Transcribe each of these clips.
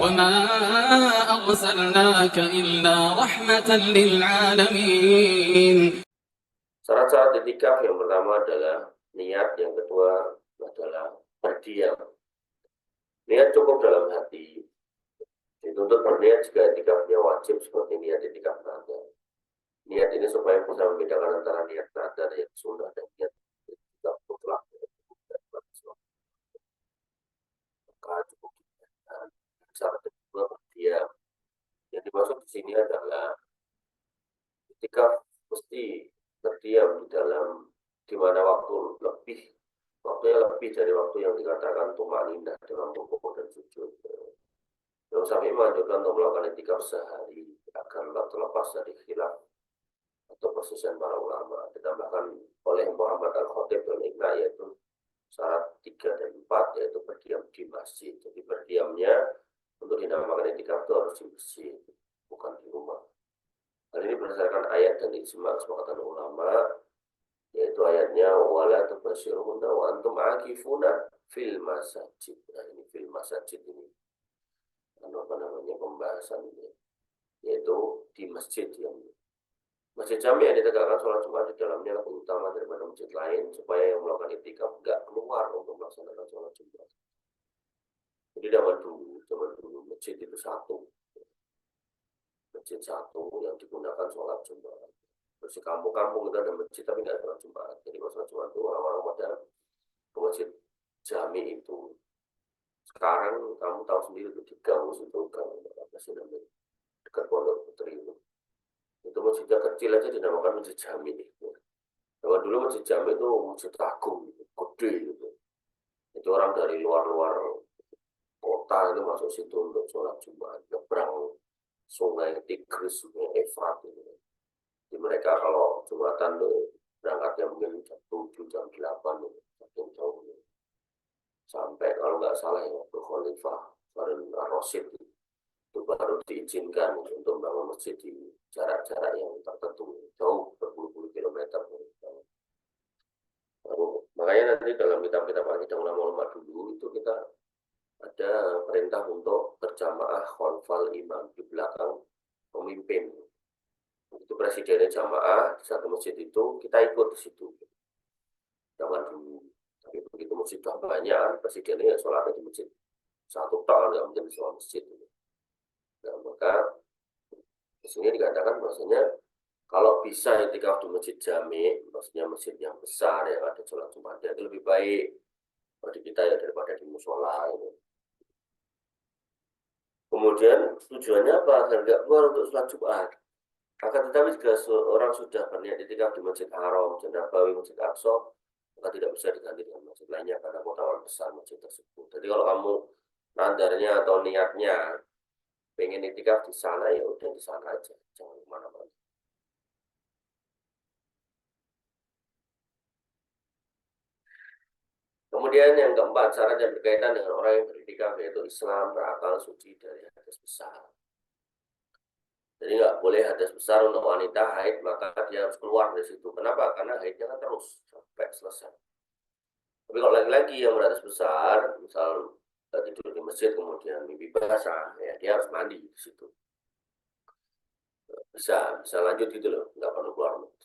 وما أرسلناك إلا رحمة للعالمين. Syarat-syarat itikaf yang pertama adalah niat, yang kedua adalah berdiam. Niat cukup dalam hati. Dituntut berniat jika itikafnya wajib seperti niat itikaf nada. Niat ini supaya bisa membedakan antara niat nada yang sunnah dan niat itikaf mutlak. Maka cukup diniatkan. Syarat kedua berdiam. Yang dimaksud di sini adalah itikaf mesti berdiam di mana waktunya lebih dari waktu yang dikatakan tumaninah dalam rukuk dan sujud. Yang Syafi'i menganjurkan untuk melakukan itikaf sehari agar terlepas dari khilaf atau perselisihan para ulama. Ditambahkan oleh Muhammad Al-Khatib dan Iqna, yaitu syarat 3 dan 4, yaitu berdiam di masjid. Jadi berdiamnya untuk dinamakan itikaf itu harus di masjid, bukan di rumah. Hal ini berdasarkan ayat dan ijma' kesepakatan ulama, yaitu ayatnya wala tubashiruna wa antum akifuna fil masajid. Nah, ini fil masajid ini apa namanya pembahasan ini, yaitu di masjid. Yang masjid jami yang ditegakkan sholat Jumat di dalamnya lebih utama daripada masjid lain, supaya yang melakukan itikaf nggak keluar untuk melaksanakan sholat Jumat. Jadi zaman dulu masjid itu satu yang digunakan sholat Jumat. Terus di kampung-kampung itu ada masjid tapi nggak sholat Jumat. Jadi kalau sholat Jumat itu orang-orang pada ke masjid jami itu. Sekarang kamu tahu sendiri tuh di gang situ, gang apa sih namanya, dekat Pondok Putri itu masjidnya kecil aja dinamakan masjid jami. Zaman dulu masjid jami itu masjid agung, gede gitu. Itu orang dari luar-luar kota itu masuk situ untuk sholat Jumat, nyebrang sungai Tigris, sungai Efrat gitu. Jadi mereka kalau Jumatan tuh berangkatnya mungkin jam 7, jam 8 gitu, saking jauh gitu. Sampai kalau nggak salah ya waktu Khalifah Harun ar-Rasyid itu baru diizinkan untuk membangun masjid di jarak-jarak yang tertentu, jauh berpuluh-puluh kilometer. Makanya nanti dalam kitab-kitab akidah ulama dulu itu kita ada perintah untuk berjamaah khalfal imam, di belakang pemimpin. Itu presidennya jamaah di satu masjid itu, kita ikut di situ. Zaman dulu. Tapi begitu masjid sudah banyak, presidennya ya sholatnya di masjid satu tahun, nggak mungkin di semua masjid. Nah, maka di sini dikatakan bahwasanya kalau bisa itikaf di masjid jami, maksudnya masjid yang besar yang ada sholat Jumat, itu lebih baik bagi kita ya daripada di musola ini. Kemudian tujuannya apa? Agar nggak keluar untuk sholat Jumat. Akan tetapi jika orang sudah berniat itikaf di Masjid Haram, Masjid Nabawi, Masjid Aqsa, maka tidak bisa diganti dengan masjid lainnya karena keutamaan besar masjid tersebut. Jadi kalau kamu nadarnya atau niatnya pengen itikaf di sana, ya udah di sana aja, jangan kemana-mana. Kemudian yang keempat, syarat yang berkaitan dengan orang yang beritikaf, yaitu Islam, berakal, suci dari hadas besar. Jadi nggak boleh hadas besar untuk wanita haid, maka dia harus keluar dari situ. Kenapa? Karena haidnya kan terus sampai selesai. Tapi kalau laki-laki yang berhadas besar, misal tidur di masjid kemudian mimpi basah, ya dia harus mandi di situ. Bisa lanjut gitu loh, nggak perlu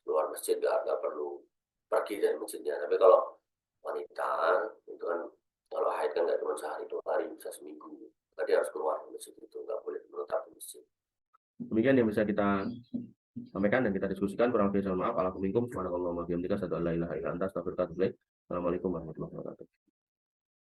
keluar masjid, nggak perlu pergi dari masjidnya. Tapi kalau wanita itu kan kalau haid kan nggak cuma sehari 2 hari, bisa seminggu. Maka dia harus keluar dari masjid itu, nggak boleh menetap di masjid. Demikian yang bisa kita sampaikan dan kita diskusikan. Kurang lebih mohon maaf. Assalamualaikum warahmatullahi wabarakatuh. Assalamualaikum warahmatullahi wabarakatuh.